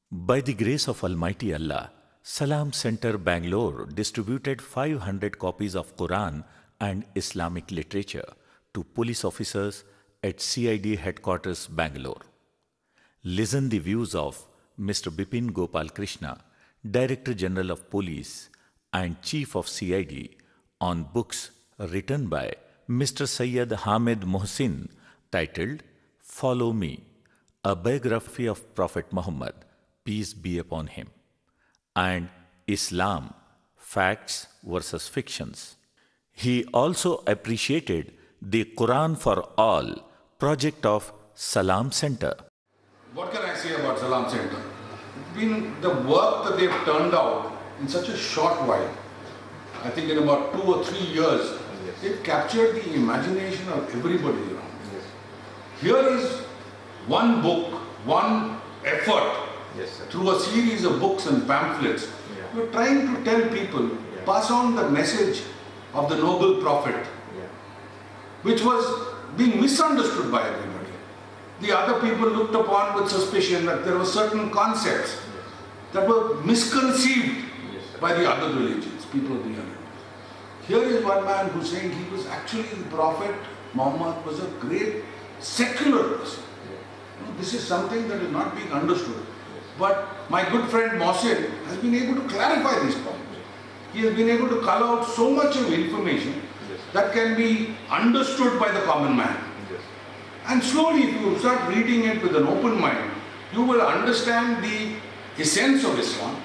By the grace of Almighty Allah, Salam Center Bangalore distributed 500 copies of Quran and Islamic literature to police officers at CID headquarters Bangalore. Listen the views of Mr. Bipin Gopal Krishna, Director General of Police and Chief of CID, on books written by Mr. Sayyid Hamid Mohsin titled Follow Me, a biography of Prophet Muhammad, peace be upon him, and Islam, Facts versus Fictions. He also appreciated the Quran for All project of Salam Center. What can I say about Salam Center? It's been the work that they've turned out in such a short while. I think in about 2 or 3 years, they've captured the imagination of everybody around. Here is one book, one effort through a series of books and pamphlets. We're trying to tell people, pass on the message of the noble prophet, which was being misunderstood by everybody. The other people looked upon with suspicion that there were certain concepts that were misconceived by the other religions, people of the other. Here is one man who's saying he was actually the Prophet Muhammad was a great secular person. This is something that is not being understood. But my good friend Mohsin has been able to clarify these points. He has been able to cull out so much of information that can be understood by the common man. And slowly, if you start reading it with an open mind, you will understand the essence of Islam,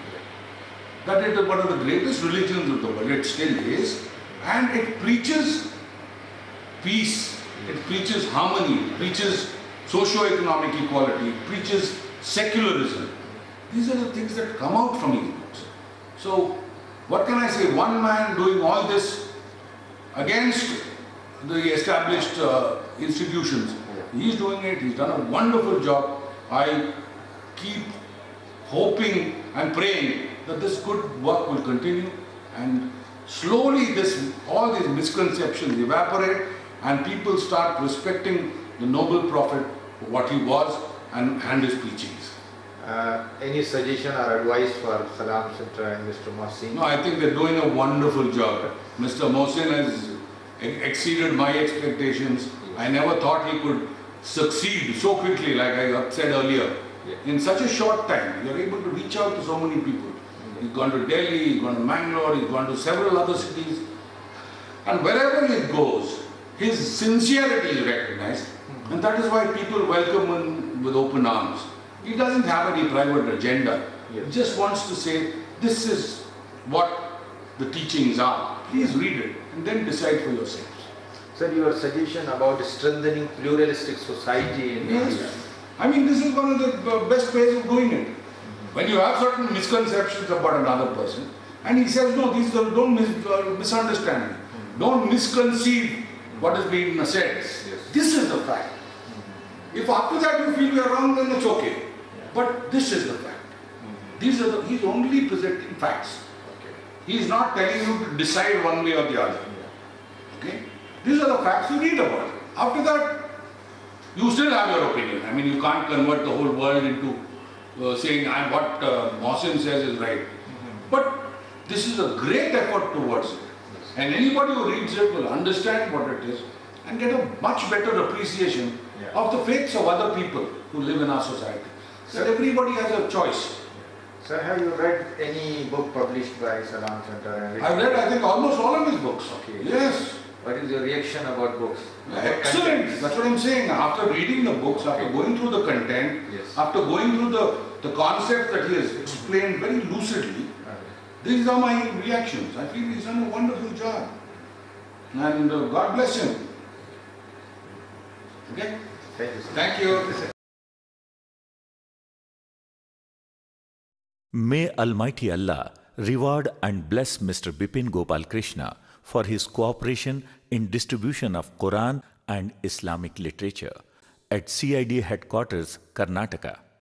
that it is one of the greatest religions of the world. It still is. And it preaches peace, it preaches harmony, it preaches socio-economic equality, it preaches secularism. These are the things that come out from these books. So, what can I say? One man doing all this against the established institutions. He's doing it, he's done a wonderful job. I keep hoping and praying that this good work will continue, and slowly all these misconceptions evaporate and people start respecting the noble prophet for what he was and his preachings. Any suggestion or advice for Salam Center and Mr. Mohsin? No, I think they're doing a wonderful job. Mr. Mohsin has exceeded my expectations. I never thought he could succeed so quickly, like I said earlier. In such a short time, you're able to reach out to so many people. He's gone to Delhi, he's gone to Mangalore, he's gone to several other cities. And wherever he goes, his sincerity is recognized. And that is why people welcome him with open arms. He doesn't have any private agenda. He just wants to say, this is what the teachings are. Please read it and then decide for yourselves. Sir, your suggestion about strengthening pluralistic society in India. I mean, this is one of the best ways of doing it. When you have certain misconceptions about another person, and he says, no, these don't misunderstand me. Don't misconceive what is being said. This is the fact. If after that you feel you are wrong, then it's okay. But this is the fact. He's only presenting facts. He is not telling you to decide one way or the other. Okay? These are the facts you read about. After that, you still have your opinion. I mean, you can't convert the whole world into saying what Mohsin says is right. But this is a great effort towards it. And anybody who reads it will understand what it is and get a much better appreciation of the faiths of other people who live in our society. That everybody has a choice. Sir, have you read any book published by Salam Center? I've read, I think, almost all of his books. Okay. Yes. What is your reaction about books? Excellent. That's what I'm saying. After reading the books, after going through the content, after going through the concepts that he has explained very lucidly, these are my reactions. I feel he's done a wonderful job. And God bless him. Okay? Thank you, sir. Thank you. May Almighty Allah reward and bless Mr. Bipin Gopal Krishna for his cooperation in distribution of Quran and Islamic literature at CID headquarters, Karnataka.